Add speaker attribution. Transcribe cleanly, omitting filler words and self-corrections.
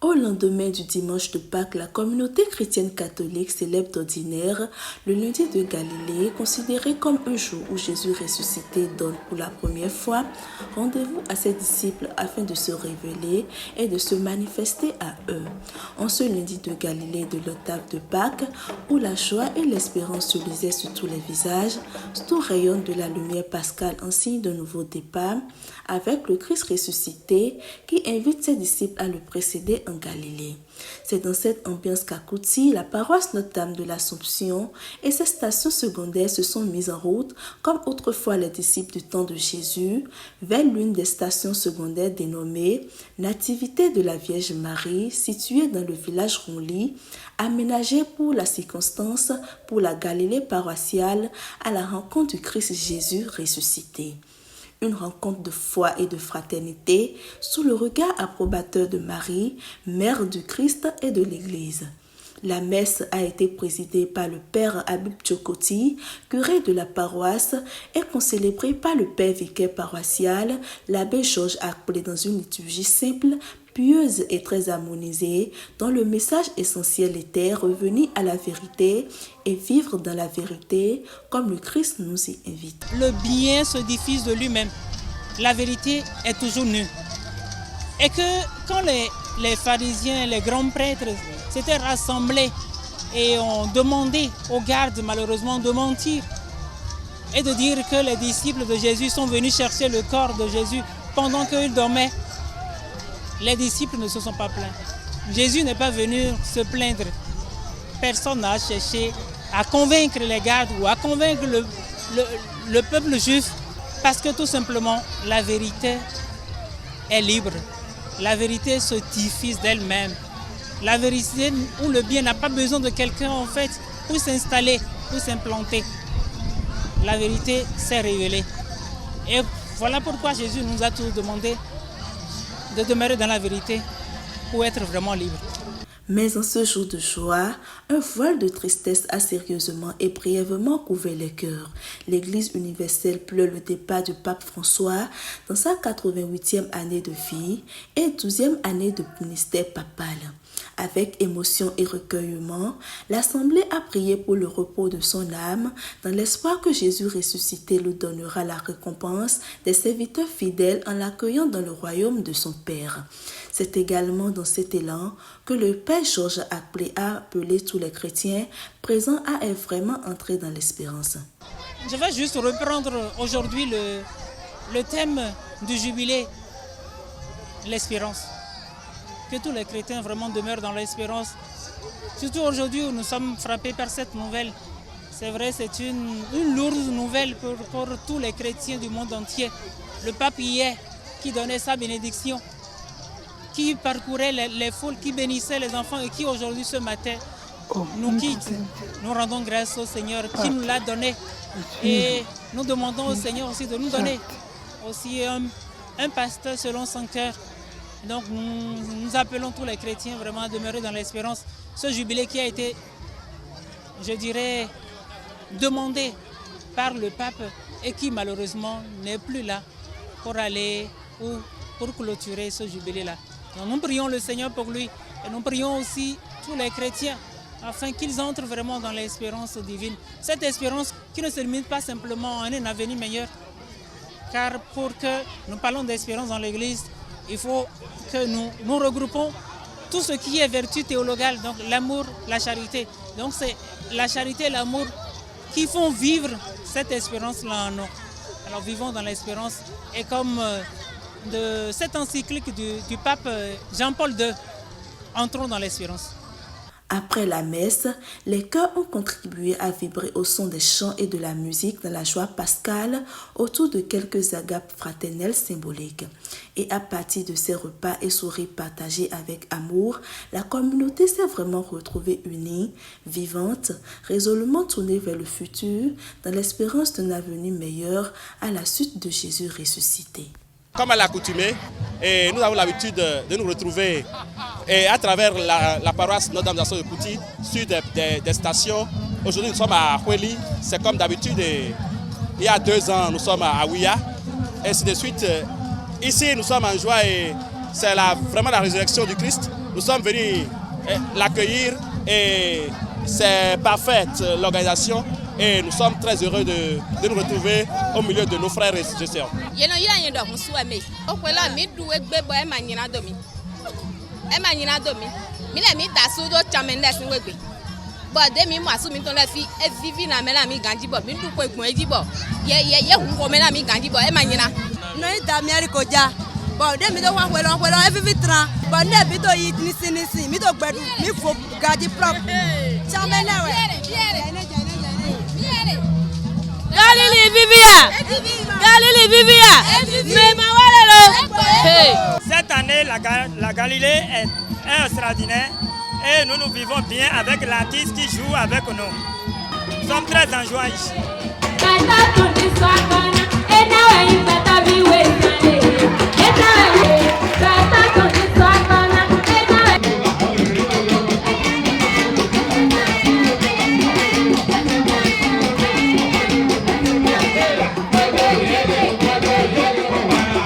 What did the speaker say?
Speaker 1: Au lendemain du dimanche de Pâques, la communauté chrétienne catholique célèbre d'ordinaire le lundi de Galilée, considéré comme un jour où Jésus ressuscité donne pour la première fois rendez-vous à ses disciples afin de se révéler et de se manifester à eux. En ce lundi de Galilée de l'octave de Pâques, où la joie et l'espérance se lisaient sur tous les visages, tout rayonne de la lumière pascale en signe de nouveau départ, avec le Christ ressuscité qui invite ses disciples à le précéder en Galilée. C'est dans cette ambiance qu'Akouti, la paroisse Notre-Dame de l'Assomption et ses stations secondaires se sont mises en route, comme autrefois les disciples du temps de Jésus, vers l'une des stations secondaires dénommée Nativité de la Vierge Marie, située dans le village Ronly, aménagée pour la circonstance pour la Galilée paroissiale à la rencontre du Christ Jésus ressuscité. Une rencontre de foi et de fraternité sous le regard approbateur de Marie, mère du Christ et de l'Église. La messe a été présidée par le père Habib Tchokoti, curé de la paroisse, et concélébrée par le père vicaire paroissial, l'abbé Georges Akplé, dans une liturgie simple, pieuse et très harmonisée, dont le message essentiel était revenir à la vérité et vivre dans la vérité, comme le Christ nous y invite.
Speaker 2: Le bien se diffuse de lui-même. La vérité est toujours nue. Et que quand les pharisiens, les grands prêtres s'étaient rassemblés et ont demandé aux gardes malheureusement de mentir et de dire que les disciples de Jésus sont venus chercher le corps de Jésus pendant qu'ils dormaient, les disciples ne se sont pas plaints. Jésus n'est pas venu se plaindre. Personne n'a cherché à convaincre les gardes ou à convaincre le peuple juif, parce que tout simplement la vérité est libre. La vérité se diffuse d'elle-même. La vérité où le bien n'a pas besoin de quelqu'un en fait pour s'installer, pour s'implanter. La vérité s'est révélée. Et voilà pourquoi Jésus nous a tous demandé de demeurer dans la vérité pour être vraiment libre.
Speaker 1: Mais en ce jour de joie, un voile de tristesse a sérieusement et brièvement couvert les cœurs. L'Église universelle pleure le départ du pape François dans sa 88e année de vie et 12e année de ministère papal. Avec émotion et recueillement, l'Assemblée a prié pour le repos de son âme, dans l'espoir que Jésus ressuscité lui donnera la récompense des serviteurs fidèles en l'accueillant dans le royaume de son Père. C'est également dans cet élan que le Père Georges Akplé a appelé tous les chrétiens présents à être vraiment entrés dans l'espérance.
Speaker 2: Je vais juste reprendre aujourd'hui le thème du jubilé, l'espérance. Que tous les chrétiens vraiment demeurent dans l'espérance. Surtout aujourd'hui où nous sommes frappés par cette nouvelle. C'est vrai, c'est une lourde nouvelle pour tous les chrétiens du monde entier. Le pape hier qui donnait sa bénédiction, qui parcourait les foules, qui bénissait les enfants et qui aujourd'hui ce matin nous quitte. Nous rendons grâce au Seigneur qui nous l'a donné. Et nous demandons au Seigneur aussi de nous donner aussi un pasteur selon son cœur. Donc nous appelons tous les chrétiens vraiment à demeurer dans l'espérance. Ce jubilé qui a été, je dirais, demandé par le pape et qui malheureusement n'est plus là pour aller ou pour clôturer ce jubilé-là. Donc nous prions le Seigneur pour lui et nous prions aussi tous les chrétiens afin qu'ils entrent vraiment dans l'espérance divine. Cette espérance qui ne se limite pas simplement à un avenir meilleur. Car pour que nous parlons d'espérance dans l'Église, il faut que nous regroupons tout ce qui est vertu théologale, donc l'amour, la charité. Donc c'est la charité et l'amour qui font vivre cette espérance-là en nous. Alors vivons dans l'espérance et comme de cette encyclique du pape Jean-Paul II, entrons dans l'espérance.
Speaker 1: Après la messe, les chœurs ont contribué à vibrer au son des chants et de la musique dans la joie pascale autour de quelques agapes fraternelles symboliques. Et à partir de ces repas et sourires partagés avec amour, la communauté s'est vraiment retrouvée unie, vivante, résolument tournée vers le futur, dans l'espérance d'un avenir meilleur à la suite de Jésus ressuscité.
Speaker 3: Comme à l'accoutumée, nous avons l'habitude de nous retrouver à travers la paroisse Notre-Dame de Kouti sur des stations. Aujourd'hui, nous sommes à Hueli, c'est comme d'habitude. Il y a 2 ans, nous sommes à Ouya, et ainsi de suite. Ici, nous sommes en joie et c'est vraiment la résurrection du Christ. nous sommes venus l'accueillir et c'est parfaite l'organisation et nous sommes très heureux de nous retrouver au milieu de nos frères et sœurs.
Speaker 4: Bon, de mi do wa welo e vivi tran. Bon, ne bi to yi nisi mi to gbedu mi fo gadi prop. Chamele we.
Speaker 5: Galilée Vivia. Galilée Vivia. Mais ma walelo.
Speaker 6: Cette année la Galilée est extraordinaire et nous vivons bien avec l'artiste qui joue avec nous. Nous sommes très en joie ici.
Speaker 7: Yeah.